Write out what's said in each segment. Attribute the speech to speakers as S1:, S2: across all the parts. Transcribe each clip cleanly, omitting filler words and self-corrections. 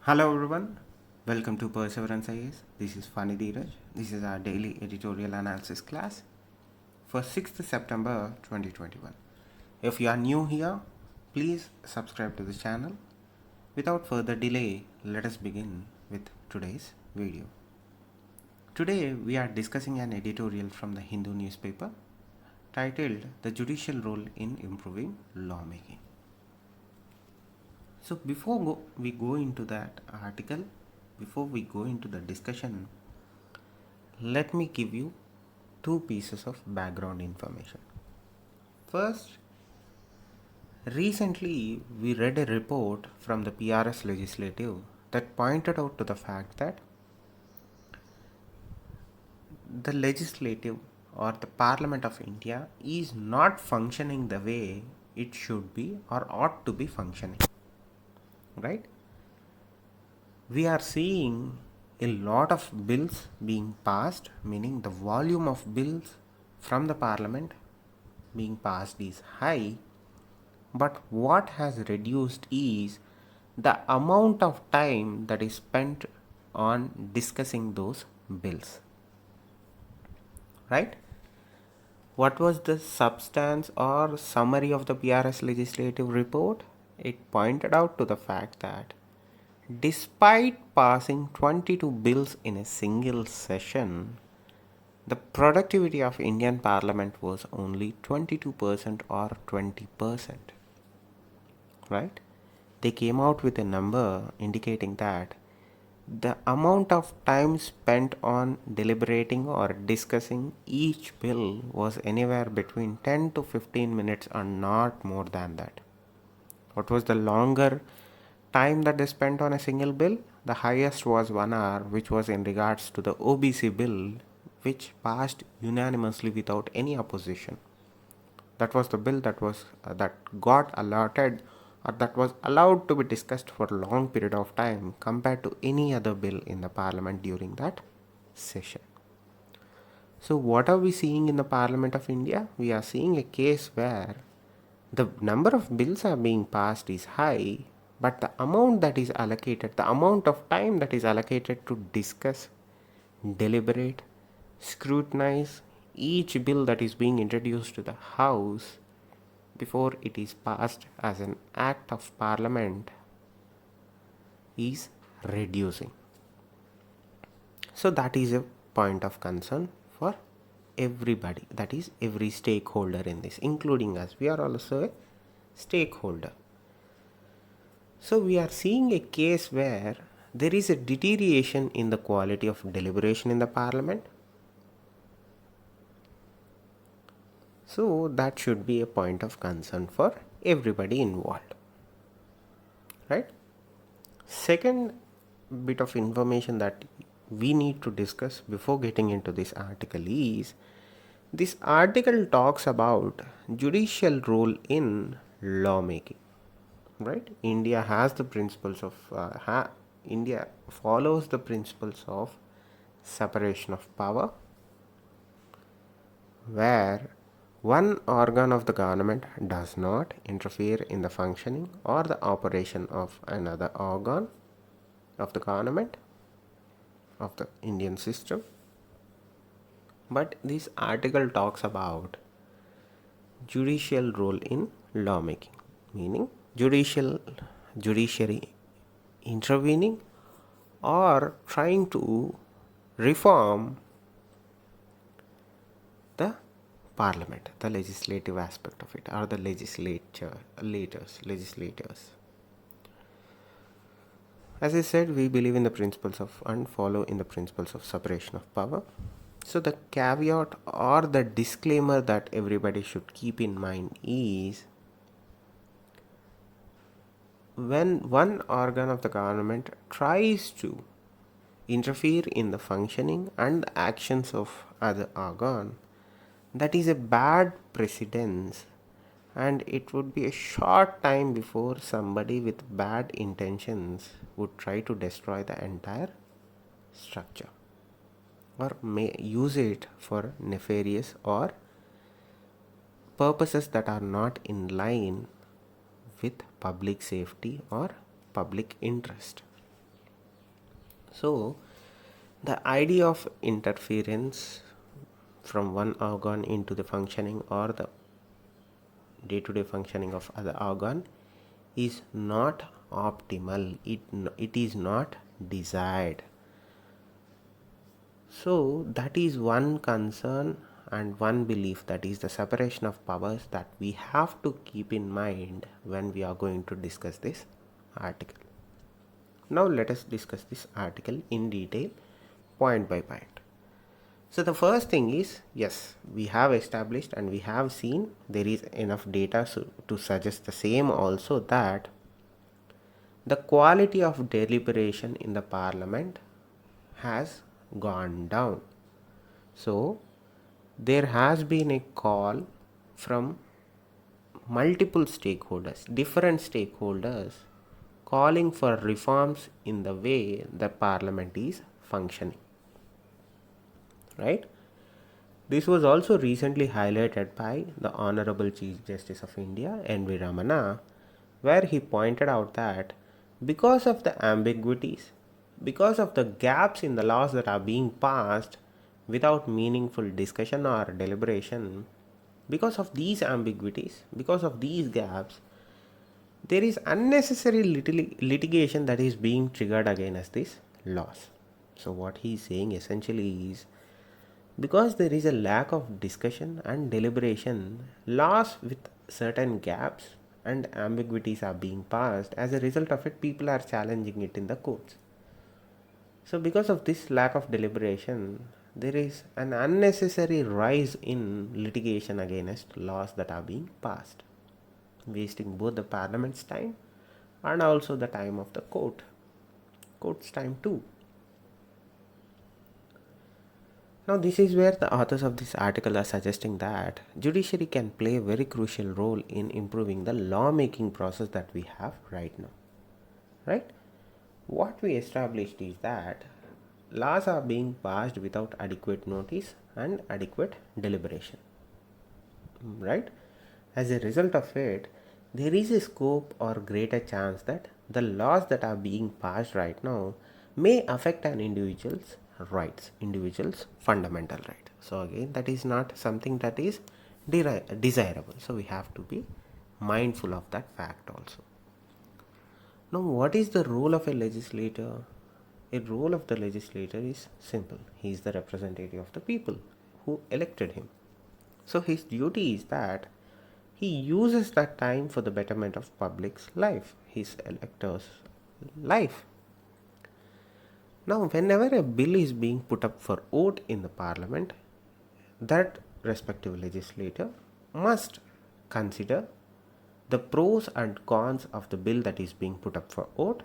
S1: Hello everyone, welcome to Perseverance IAS. This is Phanidhiraj. This is our daily editorial analysis class for 6th September 2021. If you are new here, please subscribe to the channel. Without further delay, let us begin with today's video. Today we are discussing an editorial from the Hindu newspaper titled The Judicial Role in Improving Lawmaking. So before we go into that article, before we go into the discussion, let me give you two pieces of background information. First, recently we read a report from the PRS legislative that pointed out to the fact that the legislative or the Parliament of India is not functioning the way it should be or ought to be functioning. Right? We are seeing a lot of bills being passed, meaning the volume of bills from the parliament being passed is high, but what has reduced is the amount of time that is spent on discussing those bills. Right? What was the substance or summary of the PRS legislative report? It pointed out to the fact that despite passing 22 bills in a single session, the productivity of Indian Parliament was only 22% or 20%. Right? They came out with a number indicating that the amount of time spent on deliberating or discussing each bill was anywhere between 10 to 15 minutes and not more than that. What was the longer time that they spent on a single bill? The highest was 1 hour, which was in regards to the OBC bill, which passed unanimously without any opposition. That was the bill that got allotted or that was allowed to be discussed for a long period of time compared to any other bill in the parliament during that session. So what are we seeing in the Parliament of India? We are seeing a case where the number of bills are being passed is high, but the amount that is allocated, the amount of time that is allocated to discuss, deliberate, scrutinize each bill that is being introduced to the House before it is passed as an act of parliament is reducing. So that is a point of concern for everybody, that is every stakeholder in this, including us. We are also a stakeholder. So we are seeing a case where there is a deterioration in the quality of deliberation in the parliament. So that should be a point of concern for everybody involved. Right? Second bit of information that we need to discuss before getting into this article is this article talks about judicial role in lawmaking. Right? India has the principles of India follows the principles of separation of power, where one organ of the government does not interfere in the functioning or the operation of another organ of the government of the Indian system. But this article talks about judicial role in lawmaking, meaning judiciary intervening or trying to reform the parliament, the legislative aspect of it, or the legislators. As I said, we believe in the principles of and follow in the principles of separation of power. So the caveat or the disclaimer that everybody should keep in mind is when one organ of the government tries to interfere in the functioning and the actions of other organ, that is a bad precedence, and it would be a short time before somebody with bad intentions would try to destroy the entire structure or may use it for nefarious or purposes that are not in line with public safety or public interest. So the idea of interference from one organ into the functioning or the day-to-day functioning of other organ is not optimal. It is not desired. So that is one concern and one belief, that is the separation of powers, that we have to keep in mind when we are going to discuss this article. Now let us discuss this article in detail, point by point. So the first thing is, yes, we have established and we have seen, there is enough data to suggest the same also, that the quality of deliberation in the parliament has gone down. So there has been a call from multiple stakeholders, different stakeholders, calling for reforms in the way the parliament is functioning. Right? This was also recently highlighted by the Honorable Chief Justice of India, N.V. Ramana, where he pointed out that because of the ambiguities, because of the gaps in the laws that are being passed without meaningful discussion or deliberation, because of these ambiguities, because of these gaps, there is unnecessary litigation that is being triggered against these laws. So what he is saying essentially is, because there is a lack of discussion and deliberation, laws with certain gaps and ambiguities are being passed. As a result of it, people are challenging it in the courts. So because of this lack of deliberation, there is an unnecessary rise in litigation against laws that are being passed, wasting both the parliament's time and also the time of the court's time too. Now this is where the authors of this article are suggesting that judiciary can play a very crucial role in improving the lawmaking process that we have right now. Right? What we established is that laws are being passed without adequate notice and adequate deliberation. Right? As a result of it, there is a scope or greater chance that the laws that are being passed right now may affect an individual's rights, individual's fundamental right. So again, that is not something that is desirable. So we have to be mindful of that fact also. Now, what is the role of a legislator? A role of the legislator is simple. He is the representative of the people who elected him. So his duty is that he uses that time for the betterment of public's life, his electors' life. Now, whenever a bill is being put up for vote in the parliament, that respective legislator must consider the pros and cons of the bill that is being put up for vote,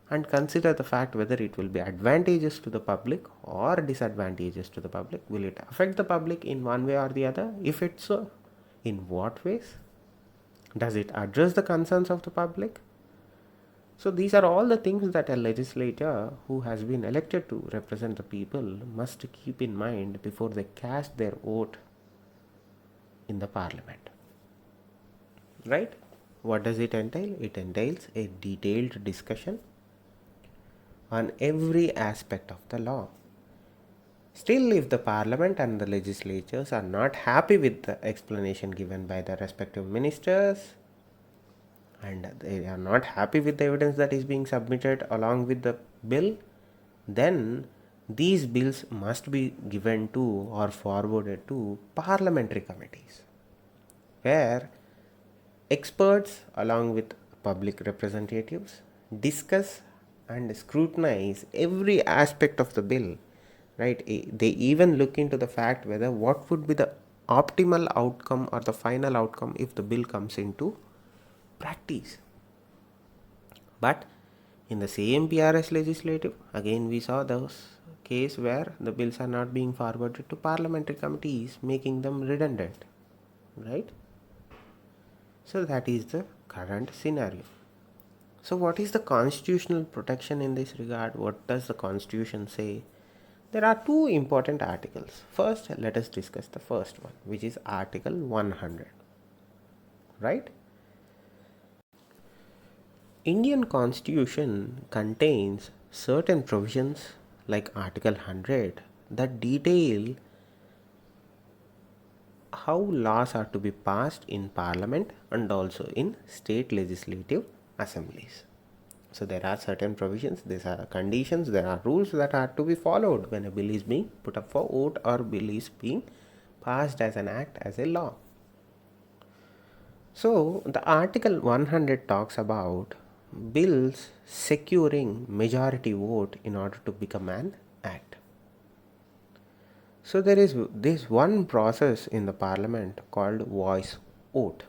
S1: and consider the fact whether it will be advantageous to the public or disadvantageous to the public. Will it affect the public in one way or the other? If it's so, in what ways? Does it address the concerns of the public? So these are all the things that a legislator who has been elected to represent the people must keep in mind before they cast their vote in the parliament. Right? What does it entail? It entails a detailed discussion on every aspect of the law. Still, if the parliament and the legislatures are not happy with the explanation given by the respective ministers, and they are not happy with the evidence that is being submitted along with the bill, then these bills must be given to or forwarded to parliamentary committees, where experts along with public representatives discuss and scrutinize every aspect of the bill. Right? They even look into the fact whether what would be the optimal outcome or the final outcome if the bill comes into practice. But in the same PRS legislative, again we saw those case where the bills are not being forwarded to parliamentary committees, making them redundant. Right? So that is the current scenario. So what is the constitutional protection in this regard? What does the constitution say? There are two important articles. First, let us discuss the first one, which is Article 100. Right? Indian Constitution contains certain provisions like Article 100 that detail how laws are to be passed in parliament and also in state legislative assemblies. So there are certain provisions, these are conditions, there are rules that are to be followed when a bill is being put up for vote or bill is being passed as an act, as a law. So the Article 100 talks about bills securing majority vote in order to become an act. So there is this one process in the parliament called voice vote,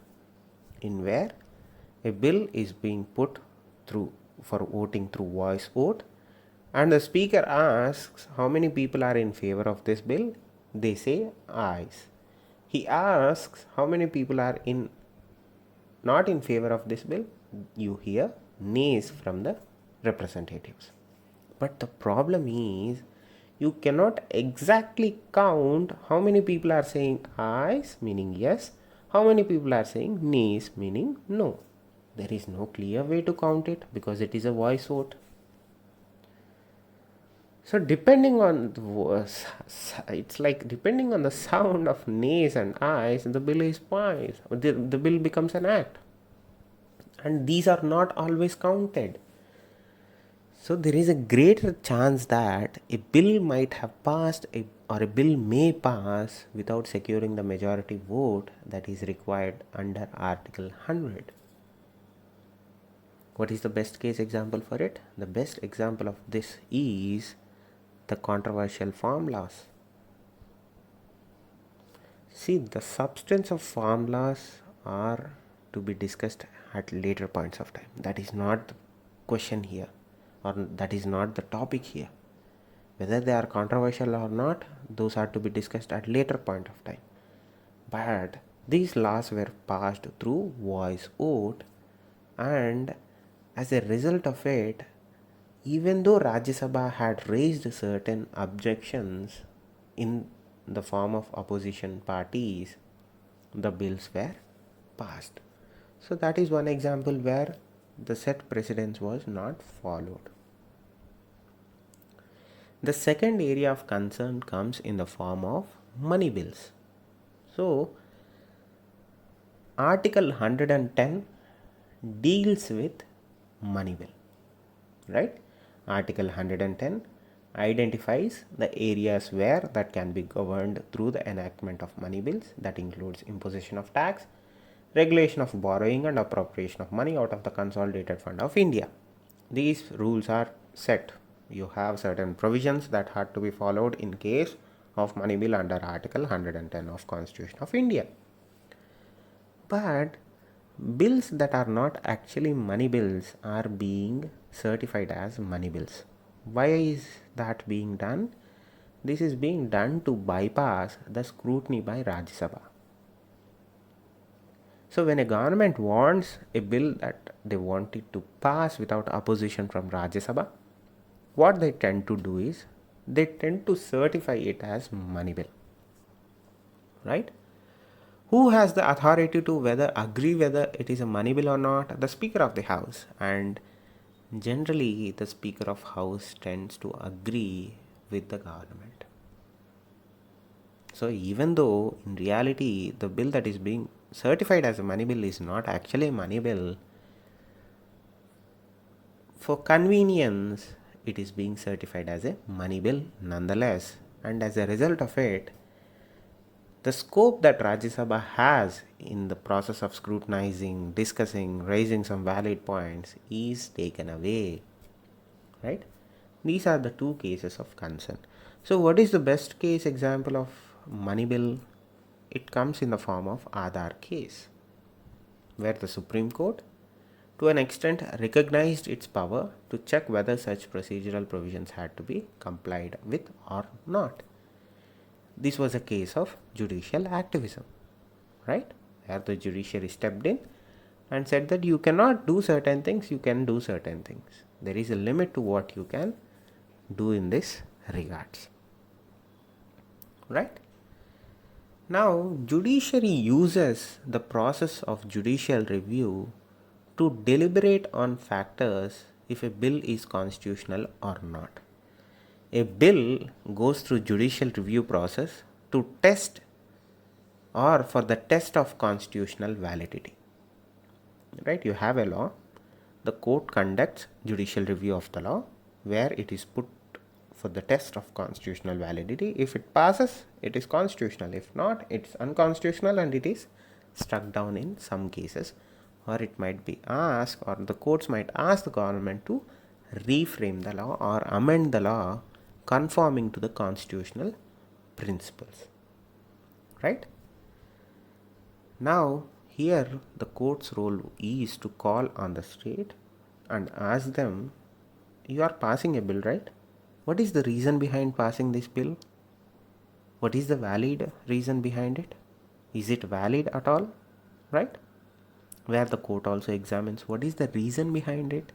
S1: in where a bill is being put through for voting through voice vote, and the speaker asks how many people are in favor of this bill. They say ayes. He asks how many people are not in favor of this bill. You hear nays from the representatives. But the problem is, you cannot exactly count how many people are saying ayes, meaning yes, how many people are saying nays, meaning no. There is no clear way to count it because it is a voice vote. So depending on it's like depending on the sound of nays and ayes, the bill is passed. The bill becomes an act, and these are not always counted. So there is a greater chance that a bill might have passed or a bill may pass without securing the majority vote that is required under Article 100. What is the best case example for it? The best example of this is the controversial farm laws. See, the substance of farm laws are to be discussed at later points of time. That is not the question here, or that is not the topic here. Whether they are controversial or not, those are to be discussed at later point of time. But these laws were passed through voice vote, and as a result of it, even though Rajya Sabha had raised certain objections in the form of opposition parties, the bills were passed. So that is one example where the set precedence was not followed. The second area of concern comes in the form of money bills. So Article 110 deals with money bill, right? Article 110 identifies the areas where that can be governed through the enactment of money bills. That includes imposition of tax, regulation of borrowing and appropriation of money out of the consolidated fund of India. These rules are set. You have certain provisions that had to be followed in case of money bill under Article 110 of Constitution of India. But bills that are not actually money bills are being certified as money bills. Why is that being done? This is being done to bypass the scrutiny by Rajya Sabha. So when a government wants a bill that they want it to pass without opposition from Rajya Sabha, what they tend to do is they tend to certify it as money bill, right? Who has the authority to agree whether it is a money bill or not? The Speaker of the House. And generally the Speaker of House tends to agree with the government. So even though in reality the bill that is being certified as a money bill is not actually a money bill, for convenience it is being certified as a money bill nonetheless. And as a result of it, the scope that Rajya Sabha has in the process of scrutinizing, discussing, raising some valid points is taken away, right? These are the two cases of concern. So what is the best case example of money bill? It comes in the form of Aadhaar case, where the Supreme Court to an extent recognized its power to check whether such procedural provisions had to be complied with or not. This was a case of judicial activism, right? Where the judiciary stepped in and said that you cannot do certain things, you can do certain things. There is a limit to what you can do in this regards, right? Now, judiciary uses the process of judicial review to deliberate on factors if a bill is constitutional or not. A bill goes through judicial review process to test or for the test of constitutional validity. Right? You have a law, the court conducts judicial review of the law where it is put for the test of constitutional validity. If it passes, it is constitutional. If not, it is unconstitutional and it is struck down in some cases, or it might be asked, or the courts might ask the government to reframe the law or amend the law conforming to the constitutional principles. Right? Now, here the court's role is to call on the state and ask them, you are passing a bill, right? What is the reason behind passing this bill? What is the valid reason behind it? Is it valid at all? Right? Where the court also examines what is the reason behind it.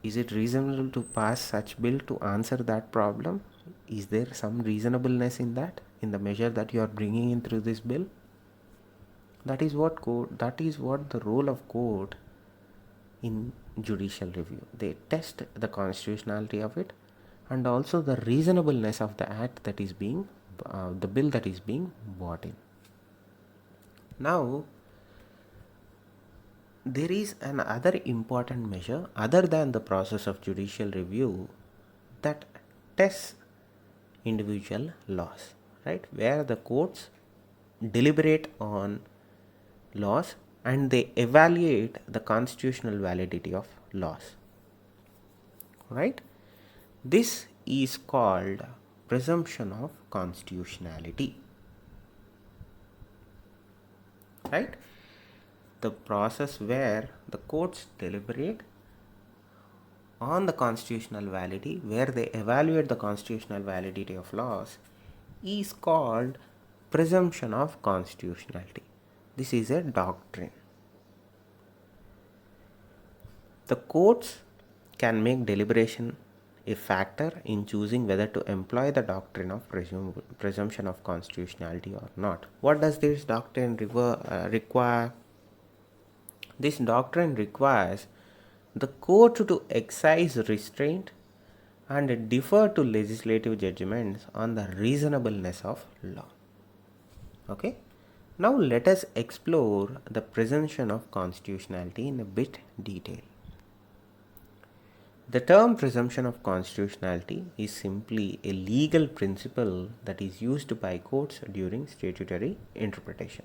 S1: Is it reasonable to pass such bill to answer that problem? Is there some reasonableness in that, in the measure that you are bringing in through this bill? That is what the role of court in judicial review. They test the constitutionality of it and also the reasonableness of the act that is being, the bill that is being brought in. Now, there is another important measure other than the process of judicial review that tests individual laws, right? Where the courts deliberate on laws and they evaluate the constitutional validity of laws, right? This is called presumption of constitutionality, right? The process where the courts deliberate on the constitutional validity, where they evaluate the constitutional validity of laws, is called presumption of constitutionality. This is a doctrine. The courts can make deliberation a factor in choosing whether to employ the doctrine of presumption of constitutionality or not. What does this doctrine require? This doctrine requires the court to exercise restraint and defer to legislative judgments on the reasonableness of law. Okay? Now let us explore the presumption of constitutionality in a bit detail. The term presumption of constitutionality is simply a legal principle that is used by courts during statutory interpretation.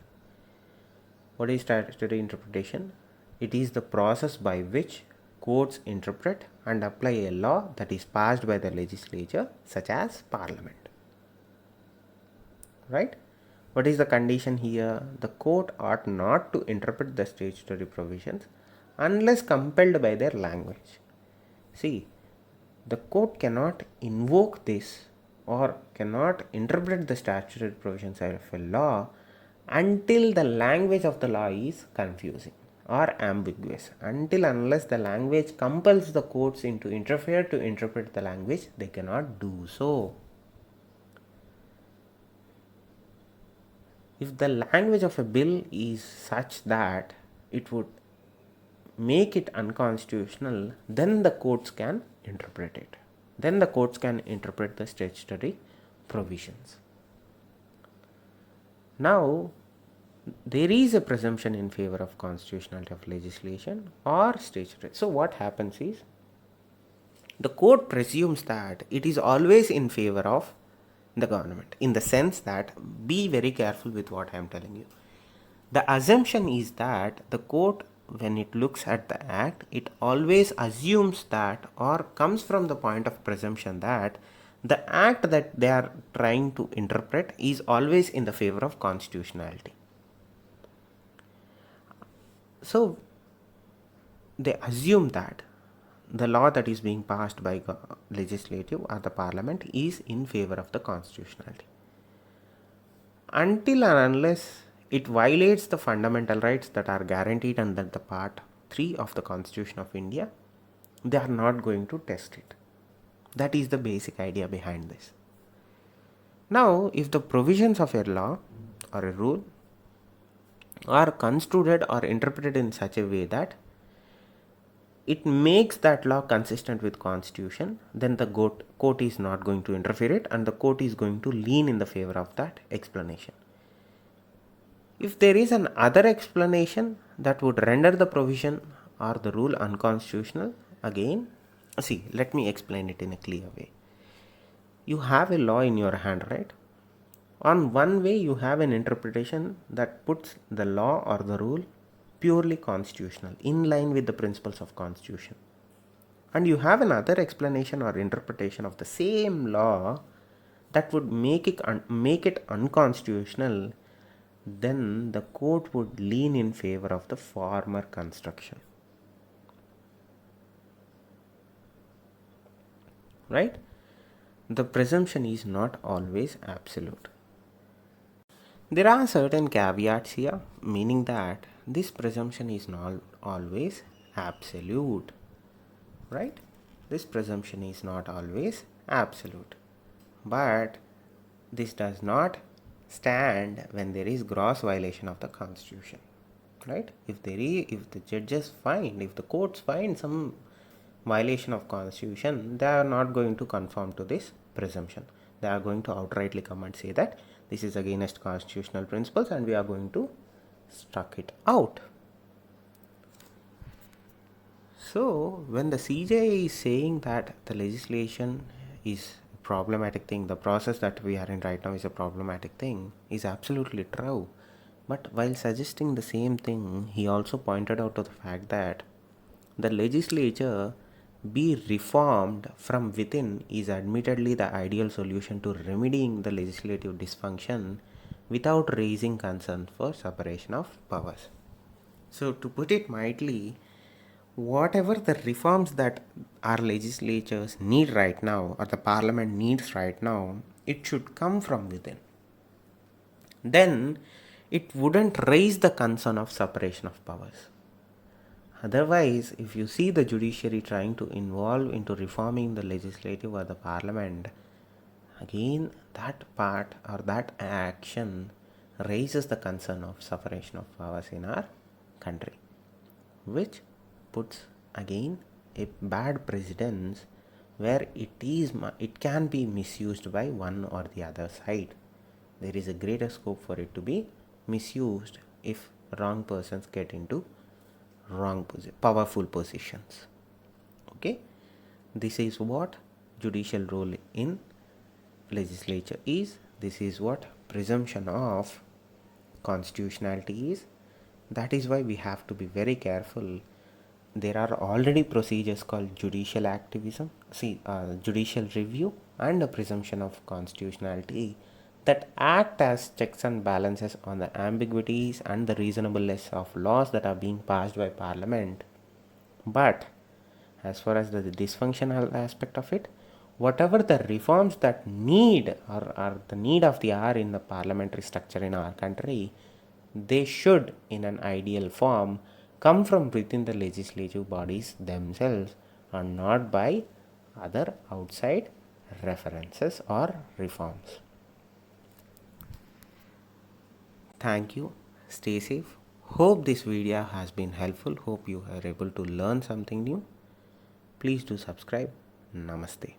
S1: What is statutory interpretation? It is the process by which courts interpret and apply a law that is passed by the legislature, such as Parliament. Right? What is the condition here? The court ought not to interpret the statutory provisions unless compelled by their language. See, the court cannot invoke this or cannot interpret the statutory provisions of a law until the language of the law is confusing or ambiguous. Unless the language compels the courts to interfere to interpret the language, they cannot do so. If the language of a bill is such that it would make it unconstitutional, then the courts can interpret it. Then the courts can interpret the statutory provisions. Now, there is a presumption in favor of constitutionality of legislation or statutory. So what happens is, the court presumes that it is always in favor of the government, in the sense that, be very careful with what I am telling you. The assumption is that the court, when it looks at the act, it always assumes that, or comes from the point of presumption that the act that they are trying to interpret is always in the favor of constitutionality. So they assume that the law that is being passed by legislative or the parliament is in favor of the constitutionality. Until and unless it violates the fundamental rights that are guaranteed under the Part 3 of the Constitution of India, they are not going to test it. That is the basic idea behind this. Now, if the provisions of a law or a rule are construed or interpreted in such a way that it makes that law consistent with constitution, then the court is not going to interfere it, and the court is going to lean in the favor of that explanation. If there is an other explanation that would render the provision or the rule unconstitutional, again, see, let me explain it in a clear way. You have a law in your hand, right? On one way, you have an interpretation that puts the law or the rule purely constitutional, in line with the principles of constitution. And you have another explanation or interpretation of the same law that would make it unconstitutional. Then the court would lean in favor of the former construction. Right? The presumption is not always absolute. There are certain caveats here, meaning that this presumption is not always absolute. Right? This presumption is not always absolute. But this does not stand when there is gross violation of the constitution. Right? If the judges find, if the courts find some violation of constitution, they are not going to conform to this presumption. They are going to outrightly come and say that this is against constitutional principles and we are going to struck it out. So when the CJ is saying that the legislation is a problematic thing, the process that we are in right now is a problematic thing, is absolutely true. But while suggesting the same thing, he also pointed out to the fact that the legislature be reformed from within is admittedly the ideal solution to remedying the legislative dysfunction without raising concern for separation of powers. So to put it mildly, whatever the reforms that our legislatures need right now or the parliament needs right now, it should come from within. Then it wouldn't raise the concern of separation of powers. Otherwise, if you see the judiciary trying to involve into reforming the legislative or the parliament, again that part or that action raises the concern of separation of powers in our country, which puts again a bad precedence where it can be misused by one or the other side. There is a greater scope for it to be misused if wrong persons get into powerful positions. Okay, this is what judicial role in legislature is. This is what presumption of constitutionality is. That is why we have to be very careful. There are already procedures called judicial activism, judicial review, and a presumption of constitutionality that act as checks and balances on the ambiguities and the reasonableness of laws that are being passed by parliament. But as far as the dysfunctional aspect of it, whatever the reforms that need or are the need of the hour in the parliamentary structure in our country, they should in an ideal form come from within the legislative bodies themselves and not by other outside references or reforms. Thank you. Stay safe. Hope this video has been helpful. Hope you are able to learn something new. Please do subscribe. Namaste.